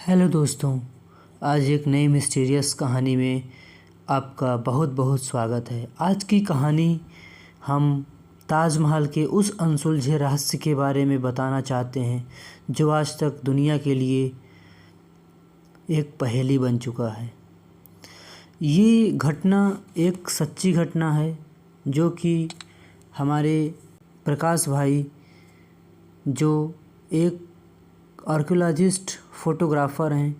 Hello दोस्तों, आज एक नई मिस्टीरियस कहानी में आपका बहुत बहुत स्वागत है। आज की कहानी हम ताजमहल के उस अनसुलझे रहस्य के बारे में बताना चाहते हैं जो आज तक दुनिया के लिए एक पहेली बन चुका है। ये घटना एक सच्ची घटना है जो कि हमारे प्रकाश भाई, जो एक आर्कियोलॉजिस्ट फ़ोटोग्राफ़र हैं,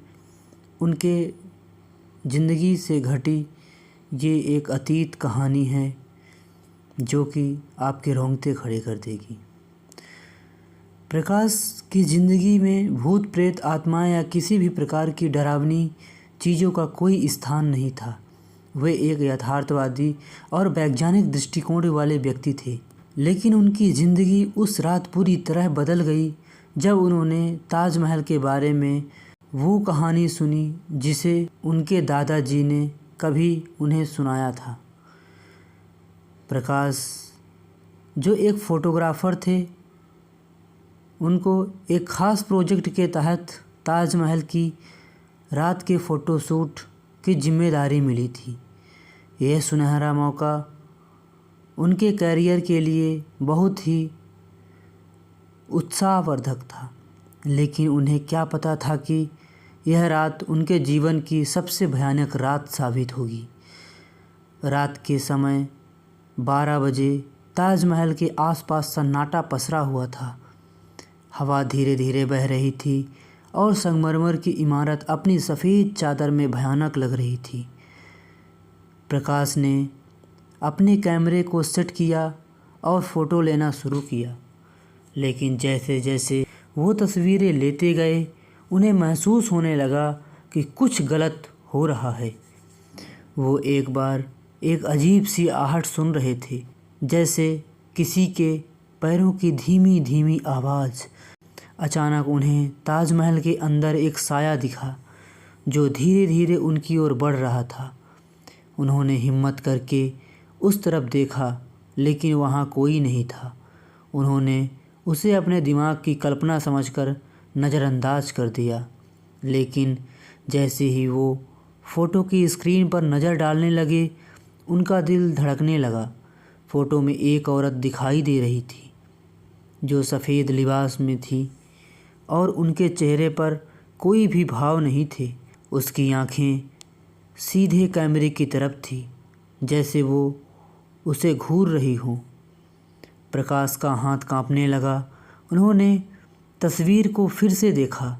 उनके ज़िंदगी से घटी ये एक अतीत कहानी है जो कि आपके रोंगटे खड़े कर देगी। प्रकाश की ज़िंदगी में भूत प्रेत आत्माएं या किसी भी प्रकार की डरावनी चीज़ों का कोई स्थान नहीं था। वे एक यथार्थवादी और वैज्ञानिक दृष्टिकोण वाले व्यक्ति थे, लेकिन उनकी ज़िंदगी उस रात पूरी तरह बदल गई जब उन्होंने ताजमहल के बारे में वो कहानी सुनी जिसे उनके दादाजी ने कभी उन्हें सुनाया था। प्रकाश, जो एक फ़ोटोग्राफ़र थे, उनको एक ख़ास प्रोजेक्ट के तहत ताजमहल की रात के फ़ोटोशूट की जिम्मेदारी मिली थी। यह सुनहरा मौका उनके करियर के लिए बहुत ही उत्साहवर्धक था, लेकिन उन्हें क्या पता था कि यह रात उनके जीवन की सबसे भयानक रात साबित होगी। रात के समय 12 बजे ताजमहल के आसपास सन्नाटा पसरा हुआ था। हवा धीरे धीरे बह रही थी और संगमरमर की इमारत अपनी सफ़ेद चादर में भयानक लग रही थी। प्रकाश ने अपने कैमरे को सेट किया और फ़ोटो लेना शुरू किया, लेकिन जैसे जैसे वो तस्वीरें लेते गए, उन्हें महसूस होने लगा कि कुछ गलत हो रहा है। वो एक बार एक अजीब सी आहट सुन रहे थे, जैसे किसी के पैरों की धीमी धीमी आवाज़। अचानक उन्हें ताजमहल के अंदर एक साया दिखा जो धीरे धीरे उनकी ओर बढ़ रहा था। उन्होंने हिम्मत करके उस तरफ देखा, लेकिन वहाँ कोई नहीं था। उन्होंने उसे अपने दिमाग की कल्पना समझकर नज़रअंदाज कर दिया, लेकिन जैसे ही वो फ़ोटो की स्क्रीन पर नज़र डालने लगे, उनका दिल धड़कने लगा। फ़ोटो में एक औरत दिखाई दे रही थी जो सफ़ेद लिबास में थी और उनके चेहरे पर कोई भी भाव नहीं थे। उसकी आंखें सीधे कैमरे की तरफ थी, जैसे वो उसे घूर रही हों। प्रकाश का हाथ कांपने लगा। उन्होंने तस्वीर को फिर से देखा,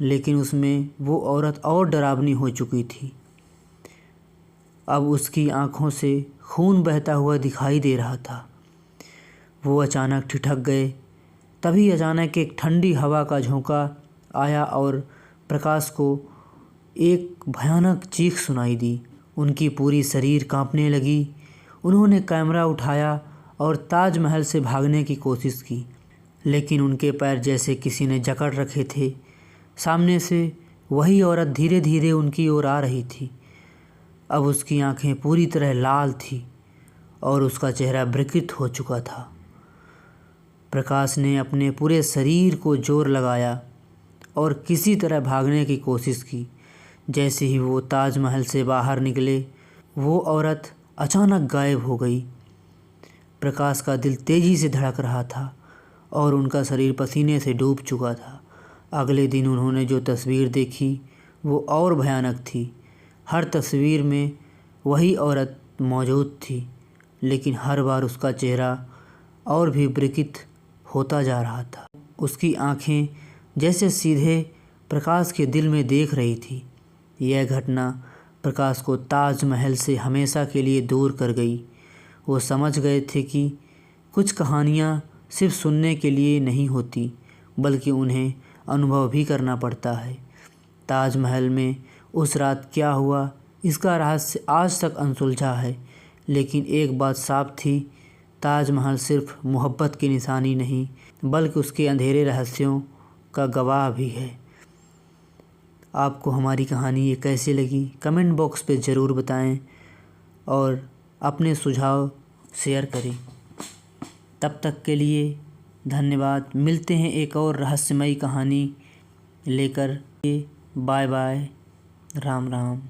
लेकिन उसमें वो औरत और डरावनी हो चुकी थी। अब उसकी आंखों से खून बहता हुआ दिखाई दे रहा था। वो अचानक ठिठक गए। तभी अचानक एक ठंडी हवा का झोंका आया और प्रकाश को एक भयानक चीख सुनाई दी। उनकी पूरी शरीर कांपने लगी। उन्होंने कैमरा उठाया और ताजमहल से भागने की कोशिश की, लेकिन उनके पैर जैसे किसी ने जकड़ रखे थे। सामने से वही औरत धीरे धीरे उनकी ओर आ रही थी। अब उसकी आंखें पूरी तरह लाल थी और उसका चेहरा विकृत हो चुका था। प्रकाश ने अपने पूरे शरीर को जोर लगाया और किसी तरह भागने की कोशिश की। जैसे ही वो ताजमहल से बाहर निकले, वो औरत अचानक गायब हो गई। प्रकाश का दिल तेज़ी से धड़क रहा था और उनका शरीर पसीने से डूब चुका था। अगले दिन उन्होंने जो तस्वीर देखी वो और भयानक थी। हर तस्वीर में वही औरत मौजूद थी, लेकिन हर बार उसका चेहरा और भी विकृत होता जा रहा था। उसकी आंखें जैसे सीधे प्रकाश के दिल में देख रही थी। यह घटना प्रकाश को ताजमहल से हमेशा के लिए दूर कर गई। वो समझ गए थे कि कुछ कहानियाँ सिर्फ सुनने के लिए नहीं होती, बल्कि उन्हें अनुभव भी करना पड़ता है। ताजमहल में उस रात क्या हुआ, इसका रहस्य आज तक अनसुलझा है, लेकिन एक बात साफ थी, ताजमहल सिर्फ मोहब्बत की निशानी नहीं, बल्कि उसके अंधेरे रहस्यों का गवाह भी है। आपको हमारी कहानी ये कैसे लगी, कमेंट बॉक्स पे ज़रूर बताएं और अपने सुझाव शेयर करें। तब तक के लिए धन्यवाद। मिलते हैं एक और रहस्यमयी कहानी लेकर। Bye bye. राम राम।